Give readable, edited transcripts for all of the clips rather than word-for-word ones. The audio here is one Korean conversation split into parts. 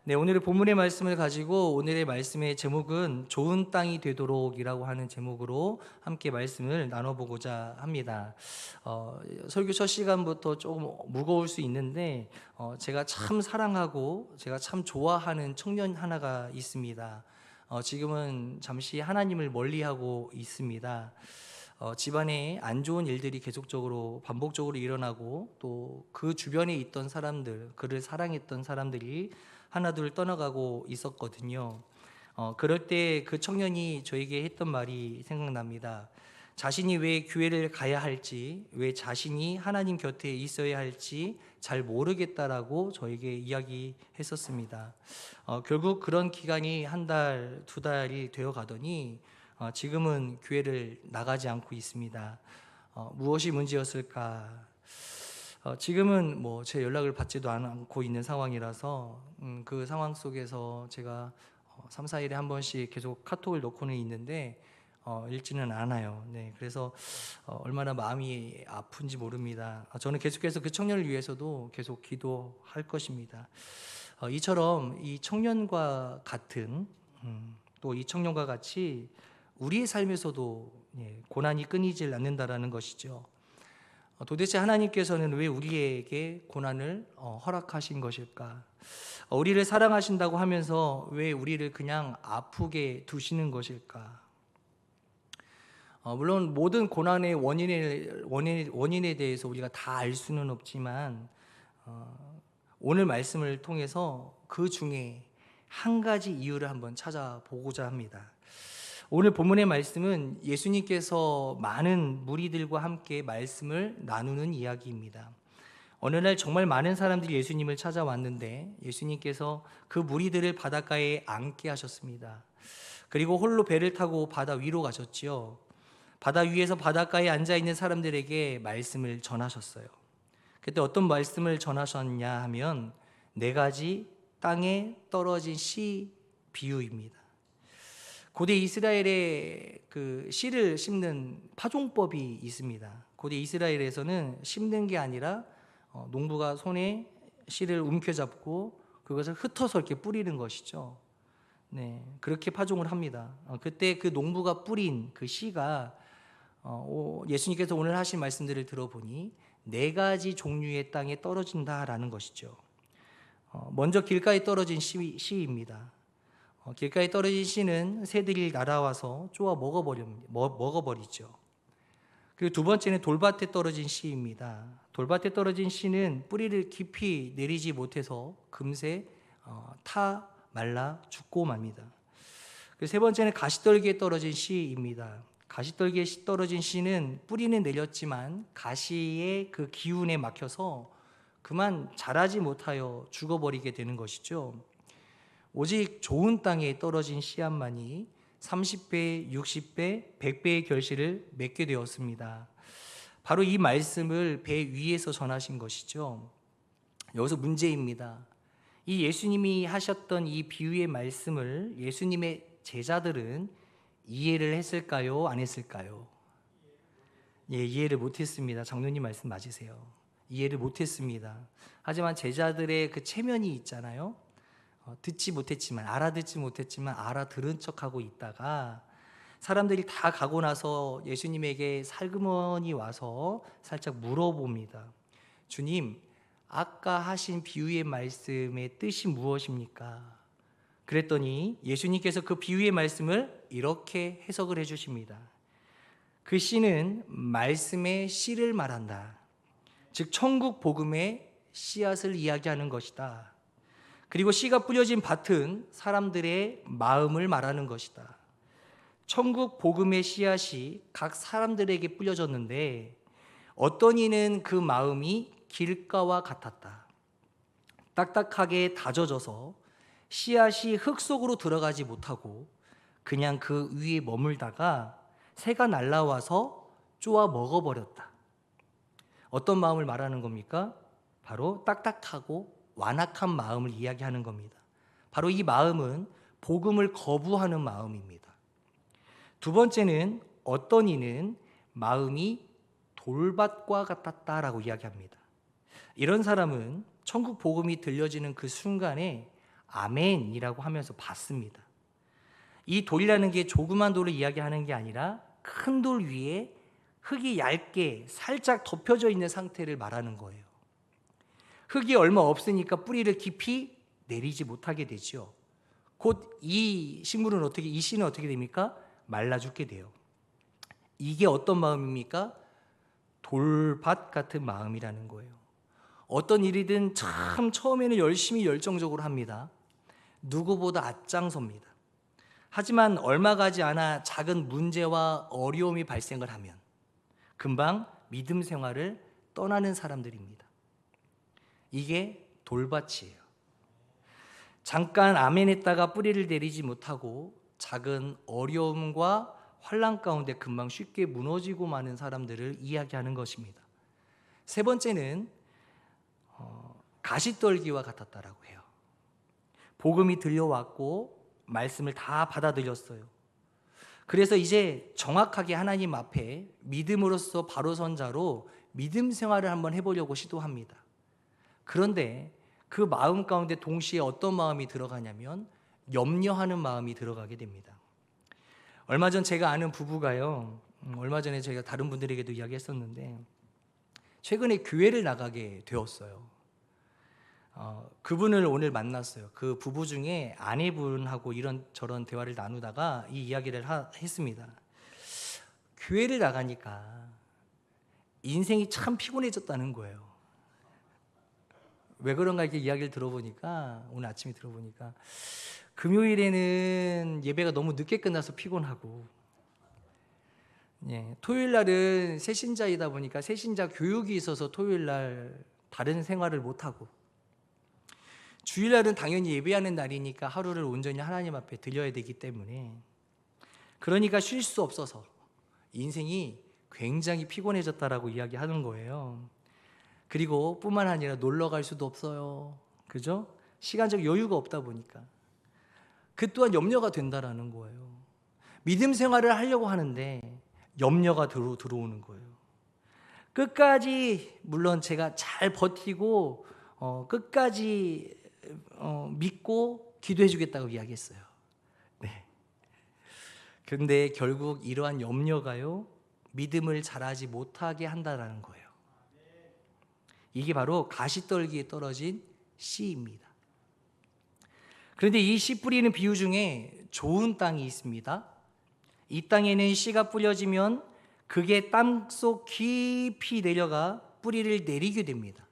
네, 오늘의 본문의 말씀을 가지고 오늘의 말씀의 제목은 좋은 땅이 되도록이라고 하는 제목으로 함께 말씀을 나눠보고자 합니다. 설교 첫 시간부터 조금 무거울 수 있는데 제가 참 사랑하고 제가 참 좋아하는 청년 하나가 있습니다. 지금은 잠시 하나님을 멀리하고 있습니다. 집안에 안 좋은 일들이 계속적으로 반복적으로 일어나고 또 그 주변에 있던 사람들, 그를 사랑했던 사람들이 하나둘 떠나가고 있었거든요. 그럴 때 그 청년이 저에게 했던 말이 생각납니다. 자신이 왜 교회를 가야 할지, 왜 자신이 하나님 곁에 있어야 할지 잘 모르겠다라고 저에게 이야기했었습니다. 결국 그런 기간이 한 달, 두 달이 되어 가더니 지금은 교회를 나가지 않고 있습니다. 무엇이 문제였을까? 지금은 뭐 제 연락을 받지도 않고 있는 상황이라서 그 상황 속에서 제가 3, 4일에 한 번씩 계속 카톡을 넣고는 있는데 읽지는 않아요. 네, 그래서 얼마나 마음이 아픈지 모릅니다. 저는 계속해서 그 청년을 위해서도 계속 기도할 것입니다. 이처럼 이 청년과 같은 또 이 청년과 같이 우리의 삶에서도 고난이 끊이질 않는다라는 것이죠. 도대체 하나님께서는 왜 우리에게 고난을 허락하신 것일까? 우리를 사랑하신다고 하면서 왜 우리를 그냥 아프게 두시는 것일까? 물론 모든 고난의 원인에 대해서 우리가 다 알 수는 없지만 오늘 말씀을 통해서 그 중에 한 가지 이유를 한번 찾아보고자 합니다. 오늘 본문의 말씀은 예수님께서 많은 무리들과 함께 말씀을 나누는 이야기입니다. 어느 날 정말 많은 사람들이 예수님을 찾아왔는데 예수님께서 그 무리들을 바닷가에 앉게 하셨습니다. 그리고 홀로 배를 타고 바다 위로 가셨지요. 바다 위에서 바닷가에 앉아 있는 사람들에게 말씀을 전하셨어요. 그때 어떤 말씀을 전하셨냐 하면 네 가지 땅에 떨어진 씨 비유입니다. 고대 이스라엘에 그 씨를 심는 파종법이 있습니다. 고대 이스라엘에서는 심는 게 아니라 농부가 손에 씨를 움켜잡고 그것을 흩어서 이렇게 뿌리는 것이죠. 네, 그렇게 파종을 합니다. 그때 그 농부가 뿌린 그 씨가 예수님께서 오늘 하신 말씀들을 들어보니 네 가지 종류의 땅에 떨어진다라는 것이죠. 먼저 길가에 떨어진 씨입니다. 길가에 떨어진 씨는 새들이 날아와서 쪼아 먹어버리죠. 그리고 두 번째는 돌밭에 떨어진 씨입니다. 돌밭에 떨어진 씨는 뿌리를 깊이 내리지 못해서 금세 타 말라 죽고 맙니다. 그리고 세 번째는 가시떨기에 떨어진 씨입니다. 가시떨기에 떨어진 씨는 뿌리는 내렸지만 가시의 그 기운에 막혀서 그만 자라지 못하여 죽어버리게 되는 것이죠. 오직 좋은 땅에 떨어진 씨앗만이 30배, 60배, 100배의 결실을 맺게 되었습니다. 바로 이 말씀을 배 위에서 전하신 것이죠. 여기서 문제입니다. 이 예수님이 하셨던 이 비유의 말씀을 예수님의 제자들은 이해를 했을까요? 안 했을까요? 이해를 못했습니다. 장로님 말씀 맞으세요. 이해를 못했습니다. 하지만 제자들의 그 체면이 있잖아요. 듣지 못했지만, 알아듣지 못했지만 알아들은 척하고 있다가 사람들이 다 가고 나서 예수님에게 살그머니 와서 살짝 물어봅니다. 주님, 아까 하신 비유의 말씀의 뜻이 무엇입니까? 그랬더니 예수님께서 그 비유의 말씀을 이렇게 해석을 해주십니다. 그 씨는 말씀의 씨를 말한다. 즉 천국 복음의 씨앗을 이야기하는 것이다. 그리고 씨가 뿌려진 밭은 사람들의 마음을 말하는 것이다. 천국 복음의 씨앗이 각 사람들에게 뿌려졌는데 어떤 이는 그 마음이 길가와 같았다. 딱딱하게 다져져서 씨앗이 흙 속으로 들어가지 못하고 그냥 그 위에 머물다가 새가 날라와서 쪼아 먹어버렸다. 어떤 마음을 말하는 겁니까? 바로 딱딱하고 완악한 마음을 이야기하는 겁니다. 바로 이 마음은 복음을 거부하는 마음입니다. 두 번째는 어떤 이는 마음이 돌밭과 같았다라고 이야기합니다. 이런 사람은 천국 복음이 들려지는 그 순간에 아멘이라고 하면서 받습니다. 이 돌이라는 게 조그만 돌을 이야기하는 게 아니라 큰 돌 위에 흙이 얇게 살짝 덮여져 있는 상태를 말하는 거예요. 흙이 얼마 없으니까 뿌리를 깊이 내리지 못하게 되죠. 곧 이 씨는 어떻게 됩니까? 말라 죽게 돼요. 이게 어떤 마음입니까? 돌밭 같은 마음이라는 거예요. 어떤 일이든 참 처음에는 열심히 열정적으로 합니다. 누구보다 앞장섭니다. 하지만 얼마 가지 않아 작은 문제와 어려움이 발생을 하면 금방 믿음 생활을 떠나는 사람들입니다. 이게 돌밭이에요. 잠깐 아멘했다가 뿌리를 내리지 못하고 작은 어려움과 환난 가운데 금방 쉽게 무너지고 마는 사람들을 이야기하는 것입니다. 세 번째는 가시떨기와 같았다라고 해요. 복음이 들려왔고 말씀을 다 받아들였어요. 그래서 이제 정확하게 하나님 앞에 믿음으로써 바로 선 자로 믿음 생활을 한번 해보려고 시도합니다. 그런데 그 마음 가운데 동시에 어떤 마음이 들어가냐면 염려하는 마음이 들어가게 됩니다. 얼마 전 제가 아는 부부가요, 얼마 전에 제가 다른 분들에게도 이야기했었는데 최근에 교회를 나가게 되었어요. 그분을 오늘 만났어요. 그 부부 중에 아내분하고 이런저런 대화를 나누다가 이 이야기를 했습니다. 교회를 나가니까 인생이 참 피곤해졌다는 거예요. 왜 그런가 이렇게 이야기를 들어보니까, 오늘 아침에 들어보니까 금요일에는 예배가 너무 늦게 끝나서 피곤하고, 토요일 날은 새신자이다 보니까 새신자 교육이 있어서 토요일 날 다른 생활을 못하고, 주일날은 당연히 예배하는 날이니까 하루를 온전히 하나님 앞에 드려야 되기 때문에, 그러니까 쉴 수 없어서 인생이 굉장히 피곤해졌다라고 이야기하는 거예요. 그리고 뿐만 아니라 놀러 갈 수도 없어요. 그죠? 시간적 여유가 없다 보니까 그 또한 염려가 된다라는 거예요. 믿음 생활을 하려고 하는데 염려가 들어오는 거예요. 끝까지, 물론 제가 잘 버티고 끝까지 믿고 기도해 주겠다고 이야기했어요. 네. 그런데 결국 이러한 염려가요, 믿음을 잘하지 못하게 한다라는 거예요. 이게 바로 가시떨기에 떨어진 씨입니다. 그런데 이 씨 뿌리는 비유 중에 좋은 땅이 있습니다. 이 땅에는 씨가 뿌려지면 그게 땅속 깊이 내려가 뿌리를 내리게 됩니다.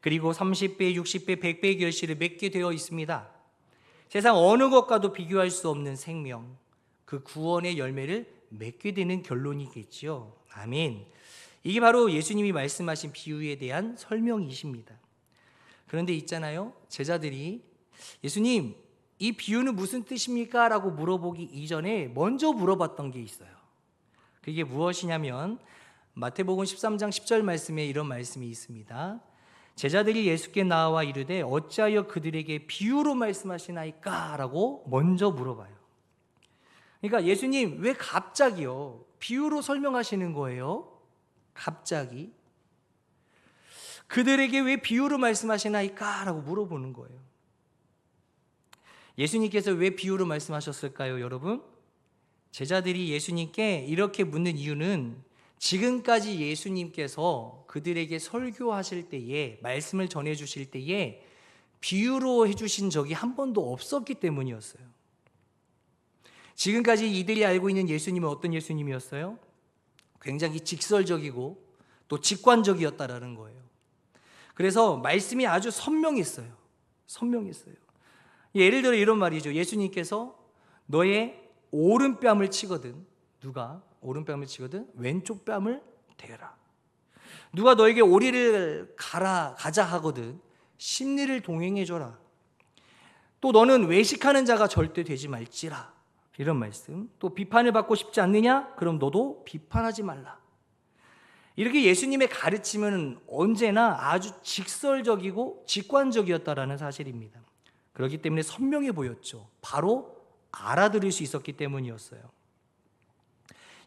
그리고 30배, 60배, 100배의 결실을 맺게 되어 있습니다. 세상 어느 것과도 비교할 수 없는 생명, 그 구원의 열매를 맺게 되는 결론이겠지요. 아멘. 이게 바로 예수님이 말씀하신 비유에 대한 설명이십니다. 그런데 있잖아요, 제자들이 예수님, 이 비유는 무슨 뜻입니까? 라고 물어보기 이전에 먼저 물어봤던 게 있어요. 그게 무엇이냐면 마태복음 13장 10절 말씀에 이런 말씀이 있습니다. 제자들이 예수께 나와 이르되 어찌하여 그들에게 비유로 말씀하시나이까? 라고 먼저 물어봐요. 그러니까 예수님, 왜 갑자기요 비유로 설명하시는 거예요? 갑자기 그들에게 왜 비유로 말씀하시나이까? 라고 물어보는 거예요. 예수님께서 왜 비유로 말씀하셨을까요, 여러분? 제자들이 예수님께 이렇게 묻는 이유는 지금까지 예수님께서 그들에게 설교하실 때에, 말씀을 전해주실 때에 비유로 해주신 적이 한 번도 없었기 때문이었어요. 지금까지 이들이 알고 있는 예수님은 어떤 예수님이었어요? 굉장히 직설적이고 또 직관적이었다라는 거예요. 그래서 말씀이 아주 선명했어요. 예를 들어 이런 말이죠. 예수님께서 너의 오른뺨을 치거든, 누가 오른뺨을 치거든 왼쪽 뺨을 대라. 누가 너에게 오리를 가자 하거든 십리를 동행해줘라. 또 너는 외식하는 자가 절대 되지 말지라. 이런 말씀. 또 비판을 받고 싶지 않느냐? 그럼 너도 비판하지 말라. 이렇게 예수님의 가르침은 언제나 아주 직설적이고 직관적이었다라는 사실입니다. 그렇기 때문에 선명해 보였죠. 바로 알아들을 수 있었기 때문이었어요.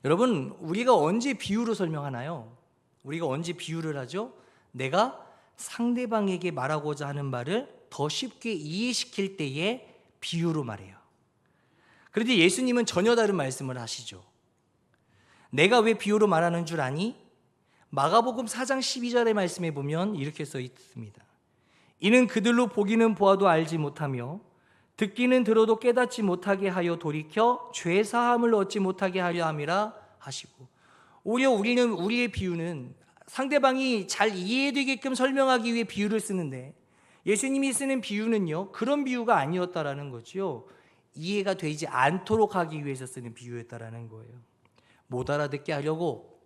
여러분, 우리가 언제 비유로 설명하나요? 우리가 언제 비유를 하죠? 내가 상대방에게 말하고자 하는 말을 더 쉽게 이해시킬 때에 비유로 말해요. 그런데 예수님은 전혀 다른 말씀을 하시죠. 내가 왜 비유로 말하는 줄 아니? 마가복음 4장 12절의 말씀에 보면 이렇게 써 있습니다. 이는 그들로 보기는 보아도 알지 못하며 듣기는 들어도 깨닫지 못하게 하여 돌이켜 죄 사함을 얻지 못하게 하려 함이라 하시고, 오히려 우리는 우리의 비유는 상대방이 잘 이해되게끔 설명하기 위해 비유를 쓰는데 예수님이 쓰는 비유는요, 그런 비유가 아니었다라는 거죠. 이해가 되지 않도록 하기 위해서 쓰는 비유였다라는 거예요. 못 알아듣게 하려고,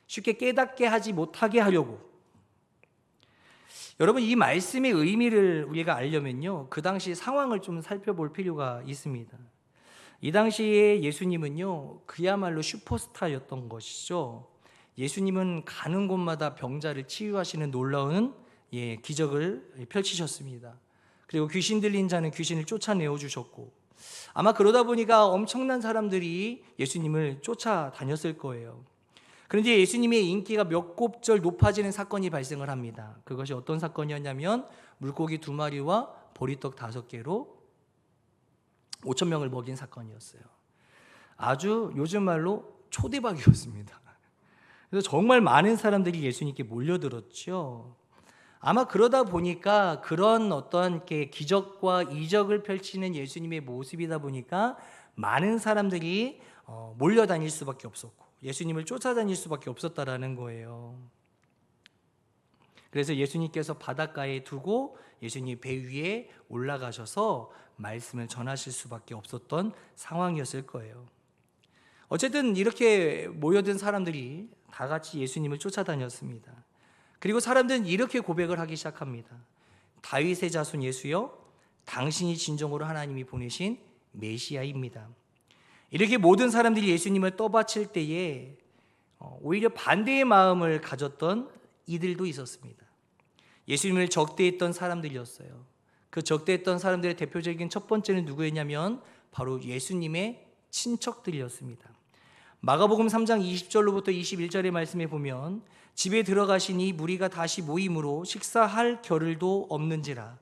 쉽게 깨닫게 하지 못하게 하려고. 여러분, 이 말씀의 의미를 우리가 알려면요, 그 당시 상황을 좀 살펴볼 필요가 있습니다. 이 당시에 예수님은요, 그야말로 슈퍼스타였던 것이죠. 예수님은 가는 곳마다 병자를 치유하시는 놀라운 기적을 펼치셨습니다. 그리고 귀신 들린 자는 귀신을 쫓아내어 주셨고, 아마 그러다 보니까 엄청난 사람들이 예수님을 쫓아다녔을 거예요. 그런데 예수님의 인기가 몇 곱절 높아지는 사건이 발생을 합니다. 그것이 어떤 사건이었냐면 물고기 2마리와 보리떡 5개로 5,000명을 먹인 사건이었어요. 아주 요즘 말로 초대박이었습니다. 그래서 정말 많은 사람들이 예수님께 몰려들었죠. 아마 그러다 보니까 그런 어떤 기적과 이적을 펼치는 예수님의 모습이다 보니까 많은 사람들이 몰려다닐 수밖에 없었고 예수님을 쫓아다닐 수밖에 없었다라는 거예요. 그래서 예수님께서 바닷가에 두고 예수님 배 위에 올라가셔서 말씀을 전하실 수밖에 없었던 상황이었을 거예요. 어쨌든 이렇게 모여든 사람들이 다 같이 예수님을 쫓아다녔습니다. 그리고 사람들은 이렇게 고백을 하기 시작합니다. 다윗의 자손 예수여, 당신이 진정으로 하나님이 보내신 메시아입니다. 이렇게 모든 사람들이 예수님을 떠받칠 때에 오히려 반대의 마음을 가졌던 이들도 있었습니다. 예수님을 적대했던 사람들이었어요. 그 적대했던 사람들의 대표적인 첫 번째는 누구였냐면 바로 예수님의 친척들이었습니다. 마가복음 3장 20절로부터 21절의 말씀에 보면 집에 들어가시니 무리가 다시 모임으로 식사할 겨를도 없는지라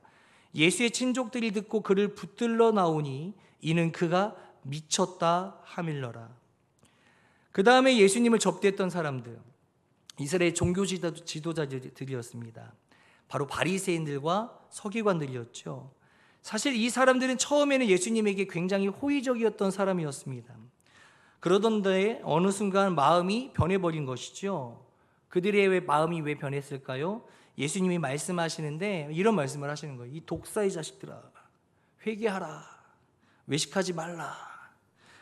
예수의 친족들이 듣고 그를 붙들러 나오니 이는 그가 미쳤다 하밀러라. 그 다음에 예수님을 접대했던 사람들, 이스라엘 종교 지도자들이었습니다. 바로 바리새인들과 서기관들이었죠. 사실 이 사람들은 처음에는 예수님에게 굉장히 호의적이었던 사람이었습니다. 그러던데 어느 순간 마음이 변해버린 것이죠. 그들의 마음이 왜 변했을까요? 예수님이 말씀하시는데 이런 말씀을 하시는 거예요. 이 독사의 자식들아, 회개하라, 외식하지 말라.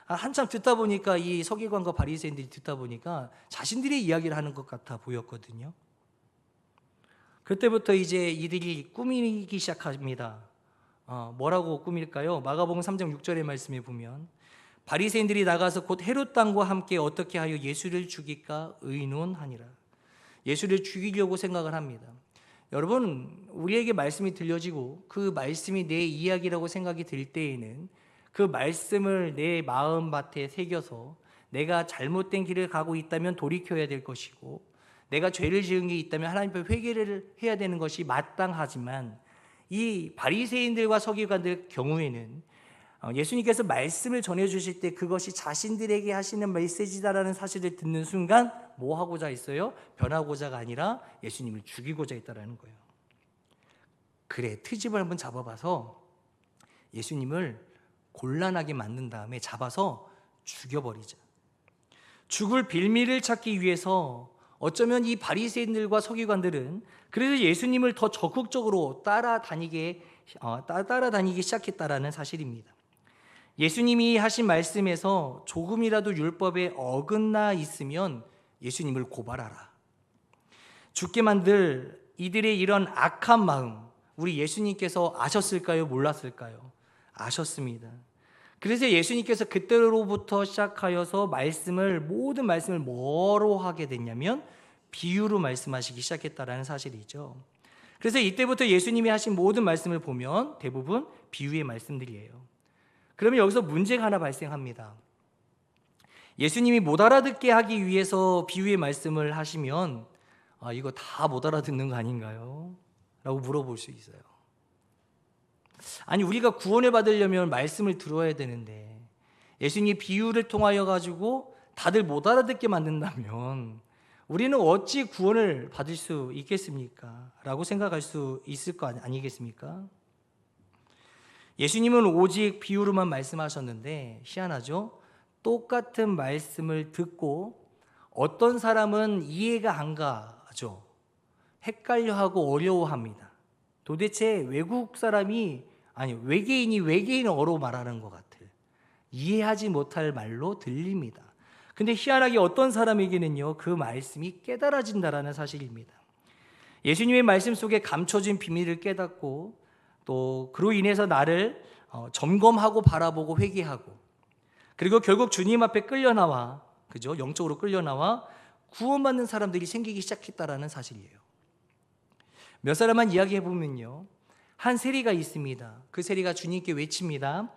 한참 듣다 보니까 이 서기관과 바리새인들이 듣다 보니까 자신들의 이야기를 하는 것 같아 보였거든요. 그때부터 이제 이들이 꾸미기 시작합니다. 뭐라고 꾸밀까요? 마가복음 3장 6절의 말씀에 보면 바리새인들이 나가서 곧 헤롯 당과 함께 어떻게 하여 예수를 죽일까 의논하니라. 예수를 죽이려고 생각을 합니다. 여러분, 우리에게 말씀이 들려지고 그 말씀이 내 이야기라고 생각이 들 때에는 그 말씀을 내 마음밭에 새겨서 내가 잘못된 길을 가고 있다면 돌이켜야 될 것이고 내가 죄를 지은 게 있다면 하나님 앞에 회개를 해야 되는 것이 마땅하지만 이 바리새인들과 서기관들 경우에는 예수님께서 말씀을 전해주실 때 그것이 자신들에게 하시는 메시지다라는 사실을 듣는 순간 뭐 하고자 했어요? 변하고자가 아니라 예수님을 죽이고자 했다라는 거예요. 그래, 트집을 한번 잡아봐서 예수님을 곤란하게 만든 다음에 잡아서 죽여버리자. 죽을 빌미를 찾기 위해서 어쩌면 이 바리새인들과 서기관들은 그래서 예수님을 더 적극적으로 따라다니기 시작했다라는 사실입니다. 예수님이 하신 말씀에서 조금이라도 율법에 어긋나 있으면 예수님을 고발하라. 죽게 만들 이들의 이런 악한 마음, 우리 예수님께서 아셨을까요? 몰랐을까요? 아셨습니다. 그래서 예수님께서 그때로부터 시작하여서 모든 말씀을 뭐로 하게 됐냐면 비유로 말씀하시기 시작했다라는 사실이죠. 그래서 이때부터 예수님이 하신 모든 말씀을 보면 대부분 비유의 말씀들이에요. 그러면 여기서 문제가 하나 발생합니다. 예수님이 못 알아듣게 하기 위해서 비유의 말씀을 하시면 이거 다 못 알아듣는 거 아닌가요? 라고 물어볼 수 있어요. 아니 우리가 구원을 받으려면 말씀을 들어야 되는데 예수님이 비유를 통하여 가지고 다들 못 알아듣게 만든다면 우리는 어찌 구원을 받을 수 있겠습니까? 라고 생각할 수 있을 거 아니겠습니까? 예수님은 오직 비유로만 말씀하셨는데 희한하죠? 똑같은 말씀을 듣고 어떤 사람은 이해가 안 가죠. 헷갈려하고 어려워합니다. 도대체 외국 사람이 외계인어로 말하는 것 같아. 이해하지 못할 말로 들립니다. 근데 희한하게 어떤 사람에게는요, 그 말씀이 깨달아진다라는 사실입니다. 예수님의 말씀 속에 감춰진 비밀을 깨닫고 또 그로 인해서 나를 점검하고 바라보고 회개하고 그리고 결국 주님 앞에 끌려나와 그죠? 영적으로 끌려나와 구원받는 사람들이 생기기 시작했다라는 사실이에요. 몇 사람만 이야기해 보면요, 한 세리가 있습니다. 그 세리가 주님께 외칩니다.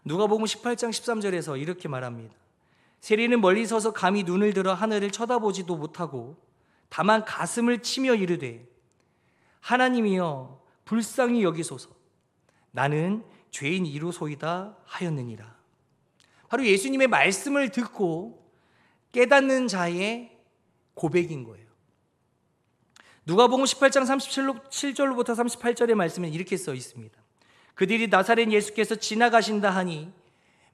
누가복음 18장 13절에서 이렇게 말합니다. 세리는 멀리 서서 감히 눈을 들어 하늘을 쳐다보지도 못하고 다만 가슴을 치며 이르되 하나님이여 불쌍히 여기소서 나는 죄인 이로소이다 하였느니라. 바로 예수님의 말씀을 듣고 깨닫는 자의 고백인 거예요. 누가복음 18장 37절로부터 38절의 말씀은 이렇게 써 있습니다. 그들이 나사렛 예수께서 지나가신다 하니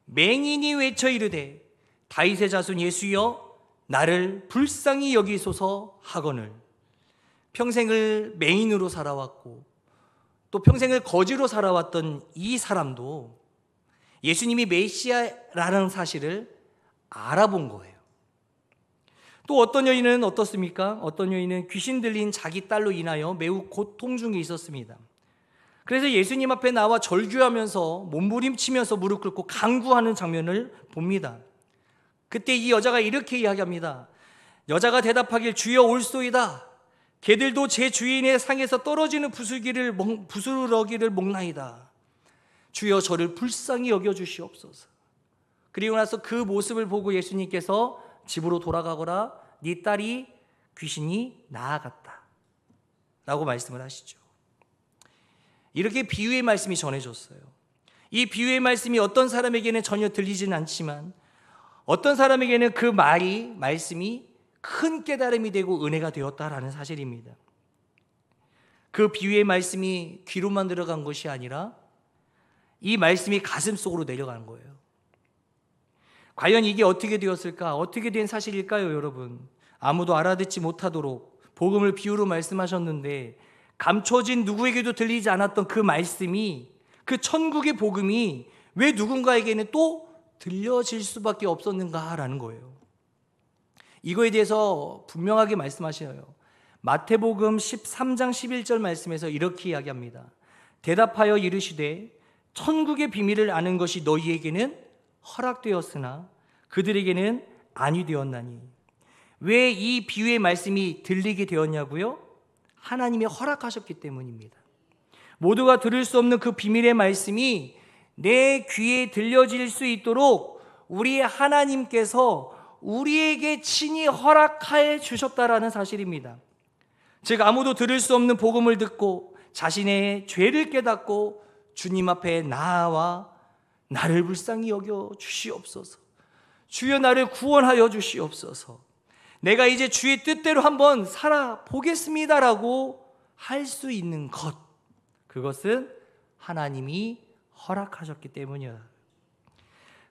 맹인이 외쳐 이르되 다윗의 자손 예수여 나를 불쌍히 여기소서 하거늘. 평생을 맹인으로 살아왔고 또 평생을 거지로 살아왔던 이 사람도 예수님이 메시아라는 사실을 알아본 거예요. 또 어떤 여인은 어떻습니까? 어떤 여인은 귀신 들린 자기 딸로 인하여 매우 고통 중에 있었습니다. 그래서 예수님 앞에 나와 절규하면서 몸부림치면서 무릎 꿇고 간구하는 장면을 봅니다. 그때 이 여자가 이렇게 이야기합니다. 여자가 대답하길 주여 올소이다. 개들도 제 주인의 상에서 떨어지는 부스러기를 먹나이다. 주여 저를 불쌍히 여겨주시옵소서. 그리고 나서 그 모습을 보고 예수님께서 집으로 돌아가거라 네 딸이 귀신이 나아갔다 라고 말씀을 하시죠. 이렇게 비유의 말씀이 전해졌어요. 이 비유의 말씀이 어떤 사람에게는 전혀 들리진 않지만 어떤 사람에게는 그 말씀이 큰 깨달음이 되고 은혜가 되었다라는 사실입니다. 그 비유의 말씀이 귀로만 들어간 것이 아니라 이 말씀이 가슴 속으로 내려간 거예요. 과연 이게 어떻게 되었을까? 어떻게 된 사실일까요, 여러분? 아무도 알아듣지 못하도록 복음을 비유로 말씀하셨는데 감춰진 누구에게도 들리지 않았던 그 말씀이, 그 천국의 복음이 왜 누군가에게는 또 들려질 수밖에 없었는가라는 거예요. 이거에 대해서 분명하게 말씀하셔요. 마태복음 13장 11절 말씀에서 이렇게 이야기합니다. 대답하여 이르시되 천국의 비밀을 아는 것이 너희에게는 허락되었으나 그들에게는 아니 되었나니. 왜 이 비유의 말씀이 들리게 되었냐고요? 하나님이 허락하셨기 때문입니다. 모두가 들을 수 없는 그 비밀의 말씀이 내 귀에 들려질 수 있도록 우리 하나님께서 우리에게 친히 허락해 주셨다라는 사실입니다. 즉 아무도 들을 수 없는 복음을 듣고 자신의 죄를 깨닫고 주님 앞에 나아와 나를 불쌍히 여겨 주시옵소서. 주여 나를 구원하여 주시옵소서. 내가 이제 주의 뜻대로 한번 살아보겠습니다라고 할 수 있는 것, 그것은 하나님이 허락하셨기 때문이야.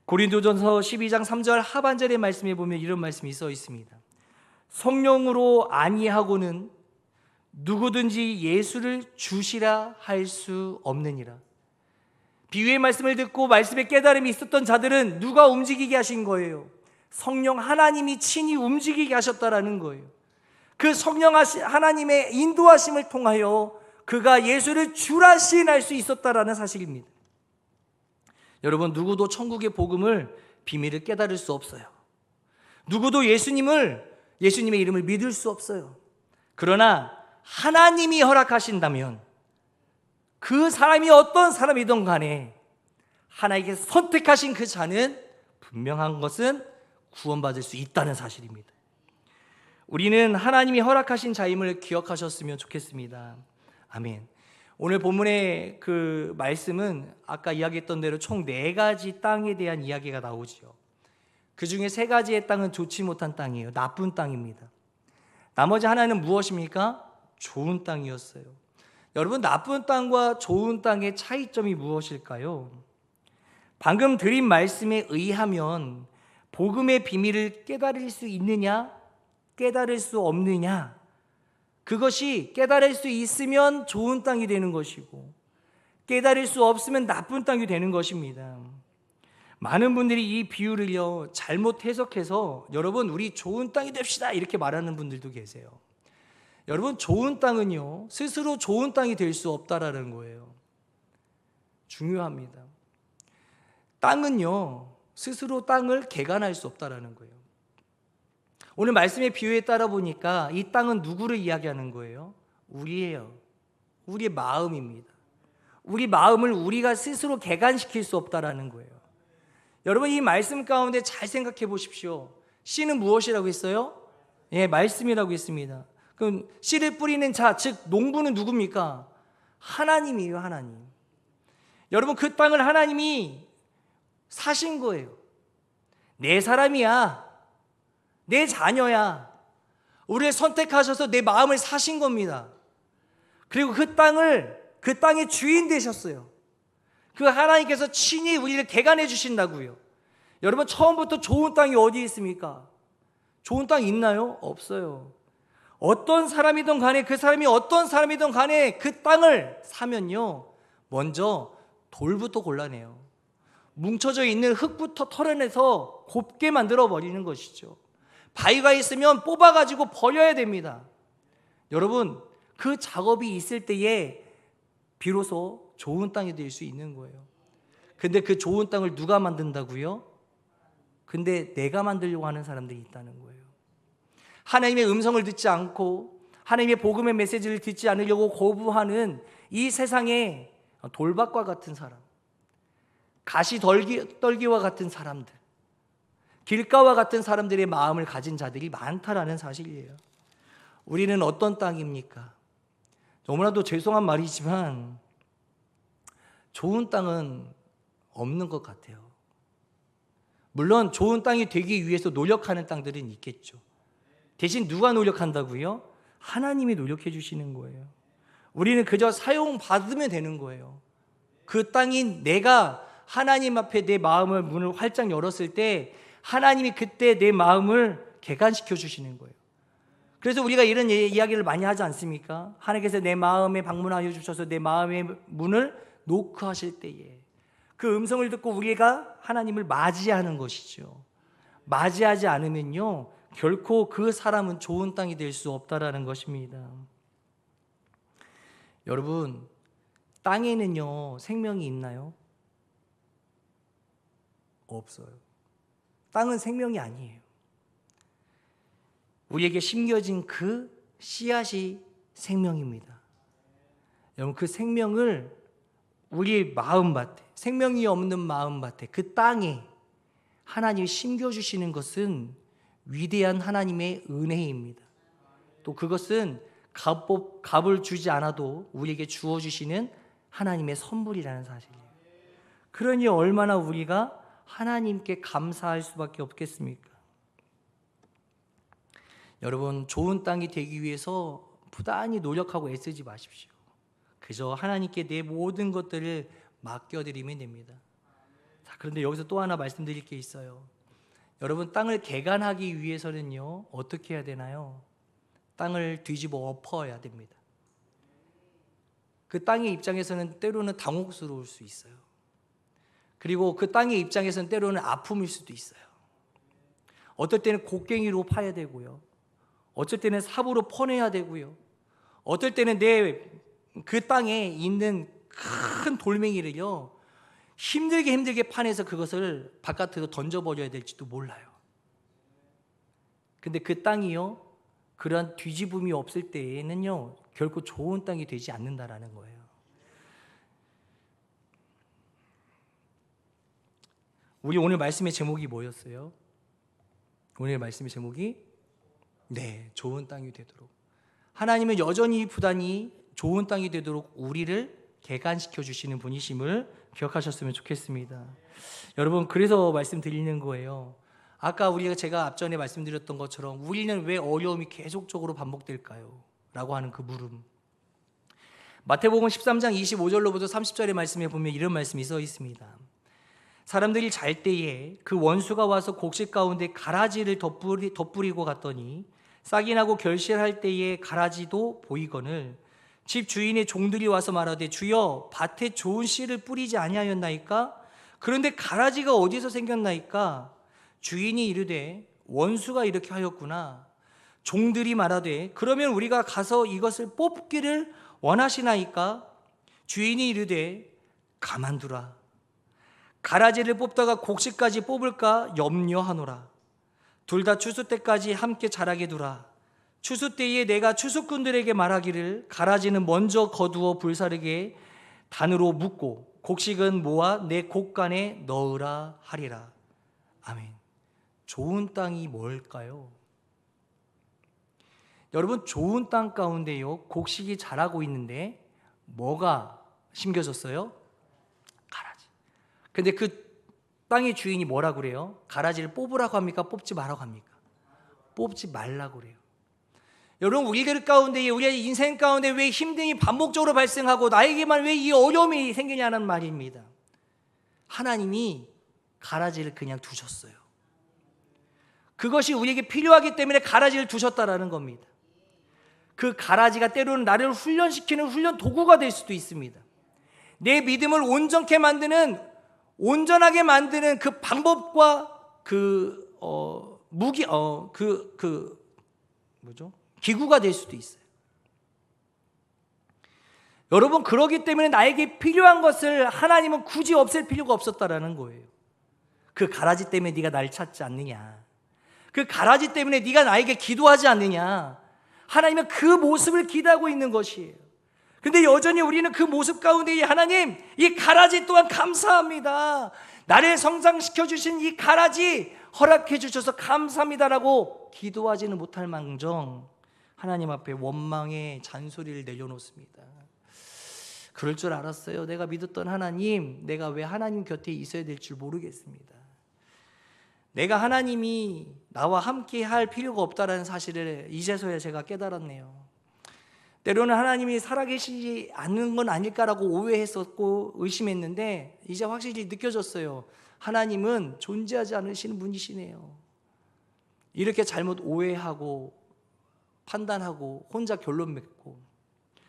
고린도전서 12장 3절 하반절의 말씀에 보면 이런 말씀이 써 있습니다. 성령으로 아니하고는 누구든지 예수를 주시라 할 수 없느니라. 비유의 말씀을 듣고 말씀의 깨달음이 있었던 자들은 누가 움직이게 하신 거예요? 성령 하나님이 친히 움직이게 하셨다라는 거예요. 그 성령 하나님의 인도하심을 통하여 그가 예수를 주라 시인할 수 있었다라는 사실입니다. 여러분, 누구도 천국의 복음을 비밀을 깨달을 수 없어요. 누구도 예수님의 이름을 믿을 수 없어요. 그러나 하나님이 허락하신다면 그 사람이 어떤 사람이든 간에 하나님께서 선택하신 그 자는 분명한 것은 구원받을 수 있다는 사실입니다. 우리는 하나님이 허락하신 자임을 기억하셨으면 좋겠습니다. 아멘. 오늘 본문의 그 말씀은 아까 이야기했던 대로 총 4가지 땅에 대한 이야기가 나오지요. 그 중에 3가지의 땅은 좋지 못한 땅이에요. 나쁜 땅입니다. 나머지 하나는 무엇입니까? 좋은 땅이었어요. 여러분, 나쁜 땅과 좋은 땅의 차이점이 무엇일까요? 방금 드린 말씀에 의하면 복음의 비밀을 깨달을 수 있느냐, 깨달을 수 없느냐, 그것이 깨달을 수 있으면 좋은 땅이 되는 것이고 깨달을 수 없으면 나쁜 땅이 되는 것입니다. 많은 분들이 이 비유를요 잘못 해석해서 여러분 우리 좋은 땅이 됩시다 이렇게 말하는 분들도 계세요. 여러분, 좋은 땅은요 스스로 좋은 땅이 될 수 없다라는 거예요. 중요합니다. 땅은요 스스로 땅을 개간할 수 없다라는 거예요. 오늘 말씀의 비유에 따라 보니까 이 땅은 누구를 이야기하는 거예요? 우리예요. 우리의 마음입니다. 우리 마음을 우리가 스스로 개간시킬 수 없다라는 거예요. 여러분, 이 말씀 가운데 잘 생각해 보십시오. 씨는 무엇이라고 했어요? 예, 말씀이라고 했습니다. 그럼 씨를 뿌리는 자, 즉 농부는 누굽니까? 하나님이에요, 하나님. 여러분, 그 땅을 하나님이 사신 거예요. 내 사람이야. 내 자녀야. 우리를 선택하셔서 내 마음을 사신 겁니다. 그리고 그 땅의 주인 되셨어요. 그 하나님께서 친히 우리를 개간해 주신다고요. 여러분, 처음부터 좋은 땅이 어디 있습니까? 좋은 땅 있나요? 없어요. 어떤 사람이든 간에, 그 사람이 어떤 사람이든 간에 그 땅을 사면요 먼저 돌부터 골라내요. 뭉쳐져 있는 흙부터 털어내서 곱게 만들어 버리는 것이죠. 바위가 있으면 뽑아가지고 버려야 됩니다. 여러분, 그 작업이 있을 때에 비로소 좋은 땅이 될 수 있는 거예요. 근데 그 좋은 땅을 누가 만든다고요? 근데 내가 만들려고 하는 사람들이 있다는 거예요. 하나님의 음성을 듣지 않고 하나님의 복음의 메시지를 듣지 않으려고 거부하는 이 세상의 돌밭과 같은 사람, 가시떨기와 같은 사람들, 길가와 같은 사람들의 마음을 가진 자들이 많다라는 사실이에요. 우리는 어떤 땅입니까? 너무나도 죄송한 말이지만 좋은 땅은 없는 것 같아요. 물론 좋은 땅이 되기 위해서 노력하는 땅들은 있겠죠. 대신 누가 노력한다고요? 하나님이 노력해 주시는 거예요. 우리는 그저 사용받으면 되는 거예요. 그 땅인 내가 하나님 앞에 내 마음을 문을 활짝 열었을 때 하나님이 그때 내 마음을 개간시켜 주시는 거예요. 그래서 우리가 이런 이야기를 많이 하지 않습니까? 하나님께서 내 마음에 방문하여 주셔서 내 마음의 문을 노크하실 때에 그 음성을 듣고 우리가 하나님을 맞이하는 것이죠. 맞이하지 않으면요 결코 그 사람은 좋은 땅이 될 수 없다라는 것입니다. 여러분, 땅에는요 생명이 있나요? 없어요. 땅은 생명이 아니에요. 우리에게 심겨진 그 씨앗이 생명입니다. 여러분, 그 생명을 우리의 마음밭에, 생명이 없는 마음밭에, 그 땅에 하나님이 심겨주시는 것은 위대한 하나님의 은혜입니다. 또 그것은 값을 주지 않아도 우리에게 주어주시는 하나님의 선물이라는 사실이에요. 그러니 얼마나 우리가 하나님께 감사할 수밖에 없겠습니까? 여러분, 좋은 땅이 되기 위해서 부단히 노력하고 애쓰지 마십시오. 그저 하나님께 내 모든 것들을 맡겨드리면 됩니다. 자, 그런데 여기서 또 하나 말씀드릴 게 있어요. 여러분, 땅을 개간하기 위해서는요 어떻게 해야 되나요? 땅을 뒤집어 엎어야 됩니다. 그 땅의 입장에서는 때로는 당혹스러울 수 있어요. 그리고 그 땅의 입장에서는 때로는 아픔일 수도 있어요. 어떨 때는 곡괭이로 파야 되고요, 어쩔 때는 삽으로 퍼내야 되고요, 어떨 때는 내 그 땅에 있는 큰 돌멩이를요 힘들게 파내서 그것을 바깥으로 던져버려야 될지도 몰라요. 근데 그 땅이요 그러한 뒤집음이 없을 때에는요 결코 좋은 땅이 되지 않는다라는 거예요. 우리 오늘 말씀의 제목이 뭐였어요? 오늘 말씀의 제목이 좋은 땅이 되도록. 하나님은 여전히 부단히 좋은 땅이 되도록 우리를 개간시켜 주시는 분이심을 기억하셨으면 좋겠습니다. 여러분, 그래서 말씀드리는 거예요. 아까 제가 앞전에 말씀드렸던 것처럼 우리는 왜 어려움이 계속적으로 반복될까요? 라고 하는 그 물음. 마태복음 13장 25절로부터 30절의 말씀에 보면 이런 말씀이 써 있습니다. 사람들이 잘 때에 그 원수가 와서 곡식 가운데 가라지를 덧뿌리고 갔더니 싹이 나고 결실할 때에 가라지도 보이거늘 집 주인의 종들이 와서 말하되 주여 밭에 좋은 씨를 뿌리지 아니하였나이까? 그런데 가라지가 어디서 생겼나이까? 주인이 이르되 원수가 이렇게 하였구나. 종들이 말하되 그러면 우리가 가서 이것을 뽑기를 원하시나이까? 주인이 이르되 가만두라. 가라지를 뽑다가 곡식까지 뽑을까 염려하노라. 둘 다 추수 때까지 함께 자라게 두라. 추수 때에 내가 추수꾼들에게 말하기를 가라지는 먼저 거두어 불사르게 단으로 묶고 곡식은 모아 내 곡간에 넣으라 하리라. 아멘. 좋은 땅이 뭘까요? 여러분, 좋은 땅 가운데요 곡식이 자라고 있는데 뭐가 심겨졌어요? 가라지. 근데 그 땅의 주인이 뭐라고 그래요? 가라지를 뽑으라고 합니까? 뽑지 말라고 합니까? 뽑지 말라고 그래요. 여러분, 우리들 가운데, 우리의 인생 가운데 왜 힘듦이 반복적으로 발생하고 나에게만 왜 이 어려움이 생기냐는 말입니다. 하나님이 가라지를 그냥 두셨어요. 그것이 우리에게 필요하기 때문에 가라지를 두셨다라는 겁니다. 그 가라지가 때로는 나를 훈련시키는 훈련 도구가 될 수도 있습니다. 내 믿음을 온전하게 만드는 그 방법과 기구가 될 수도 있어요. 여러분, 그러기 때문에 나에게 필요한 것을 하나님은 굳이 없앨 필요가 없었다라는 거예요. 그 가라지 때문에 네가 날 찾지 않느냐, 그 가라지 때문에 네가 나에게 기도하지 않느냐, 하나님은 그 모습을 기대하고 있는 것이에요. 근데 여전히 우리는 그 모습 가운데 하나님, 이 가라지 또한 감사합니다. 나를 성장시켜 주신 이 가라지 허락해 주셔서 감사합니다라고 기도하지는 못할 망정 하나님 앞에 원망의 잔소리를 내려놓습니다. 그럴 줄 알았어요. 내가 믿었던 하나님, 내가 왜 하나님 곁에 있어야 될 줄 모르겠습니다. 내가 하나님이 나와 함께 할 필요가 없다는 사실을 이제서야 제가 깨달았네요. 때로는 하나님이 살아계시지 않는 건 아닐까라고 오해했었고 의심했는데 이제 확실히 느껴졌어요. 하나님은 존재하지 않으시는 분이시네요. 이렇게 잘못 오해하고 판단하고 혼자 결론 맺고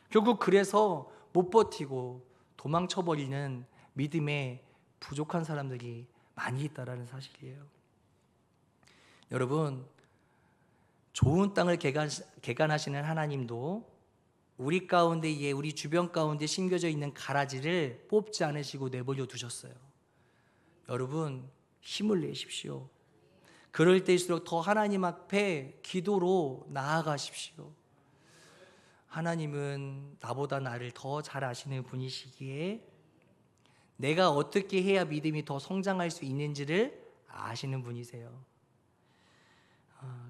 결국 그래서 못 버티고 도망쳐버리는 믿음에 부족한 사람들이 많이 있다는 사실이에요. 여러분, 좋은 땅을 개간하시는 하나님도 우리 가운데에, 우리 주변 가운데 심겨져 있는 가라지를 뽑지 않으시고 내버려 두셨어요. 여러분, 힘을 내십시오. 그럴 때일수록 더 하나님 앞에 기도로 나아가십시오. 하나님은 나보다 나를 더 잘 아시는 분이시기에 내가 어떻게 해야 믿음이 더 성장할 수 있는지를 아시는 분이세요.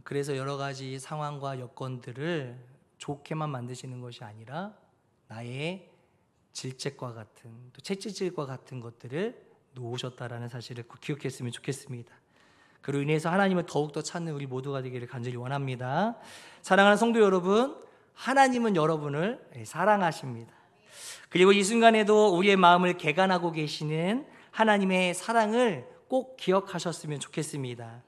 그래서 여러 가지 상황과 여건들을 좋게만 만드시는 것이 아니라 나의 질책과 같은, 또 채찍질과 같은 것들을 놓으셨다라는 사실을 기억했으면 좋겠습니다. 그로 인해서 하나님을 더욱더 찾는 우리 모두가 되기를 간절히 원합니다. 사랑하는 성도 여러분, 하나님은 여러분을 사랑하십니다. 그리고 이 순간에도 우리의 마음을 개간하고 계시는 하나님의 사랑을 꼭 기억하셨으면 좋겠습니다.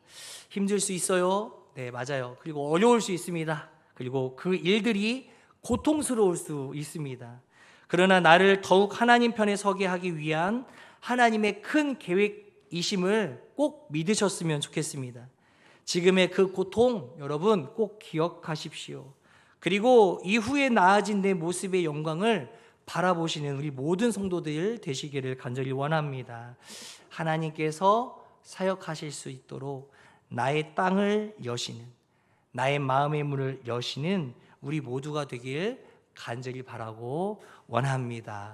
힘들 수 있어요. 네, 맞아요. 그리고 어려울 수 있습니다. 그리고 그 일들이 고통스러울 수 있습니다. 그러나 나를 더욱 하나님 편에 서게 하기 위한 하나님의 큰 계획이심을 꼭 믿으셨으면 좋겠습니다. 지금의 그 고통 여러분 꼭 기억하십시오. 그리고 이후에 나아진 내 모습의 영광을 바라보시는 우리 모든 성도들 되시기를 간절히 원합니다. 하나님께서 사역하실 수 있도록 나의 땅을 여시는, 나의 마음의 문을 여시는 우리 모두가 되길 간절히 바라고 원합니다.